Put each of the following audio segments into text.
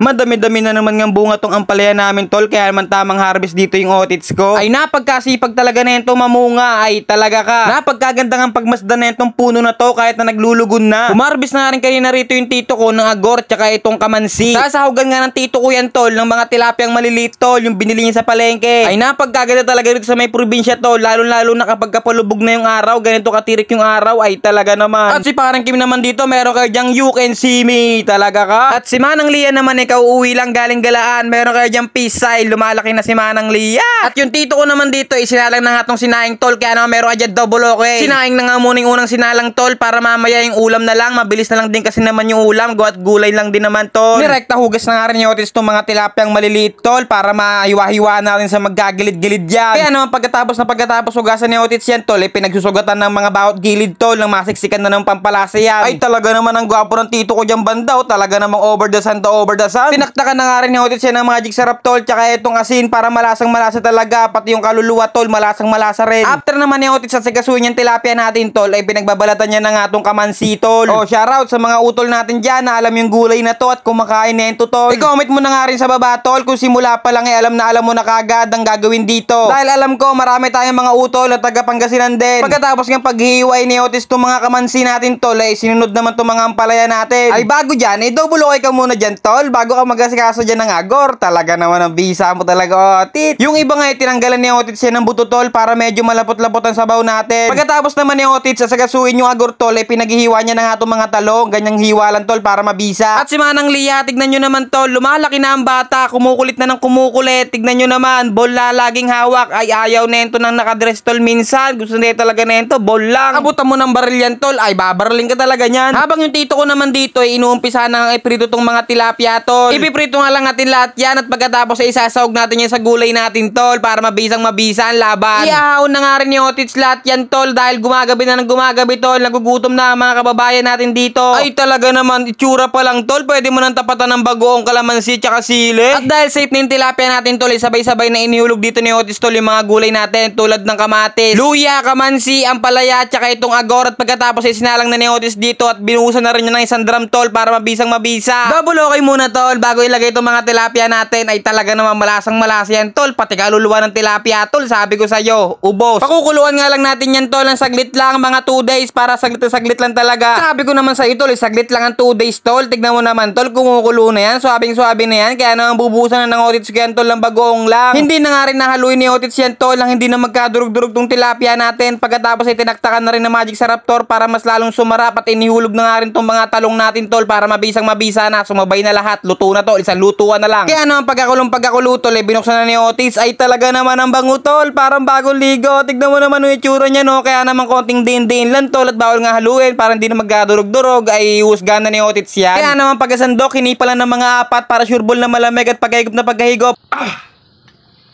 Madami-dami na naman ng bunga tong ampalaya namin tol, kaya naman tamang harvest dito yung otits ko. Ay napagkasipag talaga na itong mamunga, ay talaga ka. Napagkaganda ng pagmasdan na itong puno na to kahit na naglulugon na. Humarbis na rin kanina rito yung tito ko ng agor tsaka itong kamansi. Sasahugan nga ng tito ko yan tol ng mga tilapiyang maliliit tol, yung binili niya sa palengke. Ay napagkaganda talaga rito sa may probinsya tol, lalo na kapag kapalubog na yung araw, ganito katirik yung araw, ay talaga naman. At si parang Kim naman dito, meron kayo dyang you can see me, talaga ka. At si Manang Lia naman ikaw uwi lang galing galaan, meron kayo dyang peace sign, lumalaki na si Manang Lia. At yung tito ko naman dito, isinalang na nga tong sinaing tol, kaya naman meron ka dyan double okay. Sinaing na nga muna yung unang sinalang tol, para mamaya yung ulam na lang, mabilis na lang din kasi naman yung ulam, at gulay lang din naman tol. Direkta hugas na nga rin yung otis tong mga tilapiyang maliliit tol, para mahiwa-hiwa na rin sa maggagilid-gilid yan. Kaya naman pagkatapos hugasan ni otis yan tol, pinagsusugatan ng mga bawat gilid tol, ng masiksikan na ng pampalasa yan. Ay talaga naman ang gwapo ng tito ko dyan banda, talaga namang over the sun to over the sun. Tinaktakan na nga rin ni otis yan ng magic sarap tol, tsaka itong asin para malasang malasa talaga, pati yung kaluluwa tol, malasang malasa rin. After naman ni otis sa sigasuin yung tilapia natin tol, ay pinagbabalatan niya na nga itong kamansi tol. Oh, shoutout sa mga utol natin dyan na alam yung gulay na to at kumakain na ito tol. I-comment mo na nga rin sa baba tol kung simula pa lang ay alam mo na kagad ang gagawin dito. Dahil alam ko marami tayong mga utol at taga Pangasinan din. Pagkatapos ng paghihiway ni otis itong mga kamansi natin tol, ay sinunod naman itong mga ampalaya natin. Ay bago dyan, double okay ka muna dyan tol, bago ka mag-asikaso dyan ng agor. Talaga naman ang bisa mo talaga otit. Yung iba nga tinanggalan ni otit siya ng buto tol para medyo malapot-lapot ang sabaw natin. Pagkatapos naman ni otit sasagasuin yung agor tol, ay pinaghihiwa niya na nga itong mga talong, ganyang hiwa lang tol para mabisa. At si Manang Lia, tignan nyo naman tol, lumalaki na ang bata, kumukulit na ng kumukulit. Tignan nyo naman, bola laging hawak, ay ayaw nento nang nakadress tol minsan, gusto nito talaga nento, bol lang. Abutan mo ng baril yan tol, ay babaraling ka talaga nyan. Habang yung tito ko naman dito ay inuumpisa na ng iprito tong mga tilapia tol. Ipiprito nga lang natin lahat yan at pagkatapos ay isasawag natin yan sa gulay natin tol para mabisa ang laban. Iahon na nga rin yung otits lahat yan tol dahil gumagabi na ng gumagabi tol, nagugutom na ang mga kababayan natin dito. Ay talaga naman, itsura pa lang tol, pwede mo nang tapatan ng bagoong kalamansi tsaka sili. At dahil safe na yung tilapia natin tol, sabay-sabay na inihulog dito ni otis tol yung mga gulay natin tulad ng kamatis, luya, kamansi, ampalaya tsaka itong agor. At pagkatapos ay sinalang na ni otis dito at binuhusan na rin niya ng isang drum tol para mabisa. Double okay muna tol bago ilagay itong mga tilapia natin. Ay talaga naman malasang malasa yan tol, pati kaluluwa ng tilapia tol, sabi ko sa'yo, ubos. Pakukuluan nga lang natin yan tol ng saglit lang, mga 2 days, para saglit lang talaga. Sabi ko naman sa'yo tol, saglit lang ang 2 days tol. Tignan mo naman tol, kumukulo na yan, suabing-suabe na yan, kaya naman bubusan na ng otits ko yan tol ng bagoong lang. Hindi na nga rin nahaluin ni otis yan tol, lang hindi na magkadurog-durog tong tilapia natin. Pagkatapos ay tinaktakan na rin ng magic sarap tol para mas lalong sumarap at inihulog na nga rin tong mga talong natin tol para mabisa na, sumabay na lahat, luto na tol, isang lutuan na lang. Kaya naman pagkakulo tol, binuksan na ni otis, ay talaga naman ang bango tol, parang bagong ligo. Tignan mo naman yung itsura niya no, kaya naman konting din lang tol at bawal nga haluin para hindi na magkadurog-durog, ay husgahan na ni otis yan. Kaya naman pagkasandok, hinipa lang ng mga 4 para sureball na malamig at paghigop na paghigop.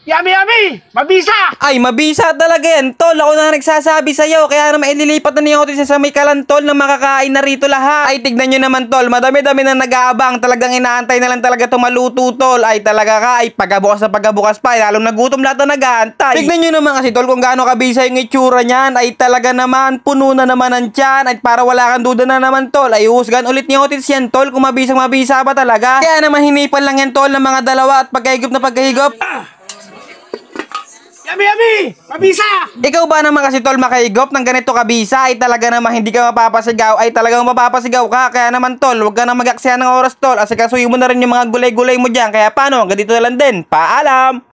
Yummy, yummy! Mabisa! Ay, mabisa talaga yan, tol. Ako na nagsasabi sa'yo. Kaya naman ililipat na niyo otis sa may kalantol na makakain na rito lahat. Ay, tignan nyo naman, tol. Madami-dami na nag-aabang. Talagang inaantay na lang talaga tumaluto, tol. Ay, talaga ka. Ay, pagkabukas pa. Ay, lalong nagutom lahat na nag-aantay. Tignan nyo naman kasi, tol, kung gaano kabisa yung itsura niyan. Ay, talaga naman, puno na naman ang tiyan. Ay, para wala kang duda na naman, tol. Ay, husgan ulit ni otis yan, tol. Kung mabisa ba talaga. Kaya naman hinipan lang yan, tol, ng mga dalawa at paghigop na paghigop. Yummy, yummy! Mabisa! Ikaw ba naman kasi tol makahigop ng ganito kabisa? Ay talaga naman hindi ka mapapasigaw. Ay talagang mapapasigaw ka. Kaya naman tol, huwag ka na mag-aksaya ng oras tol. Asikasuhin mo na rin yung mga gulay-gulay mo dyan. Kaya paano? Hanggang dito na lang din. Paalam!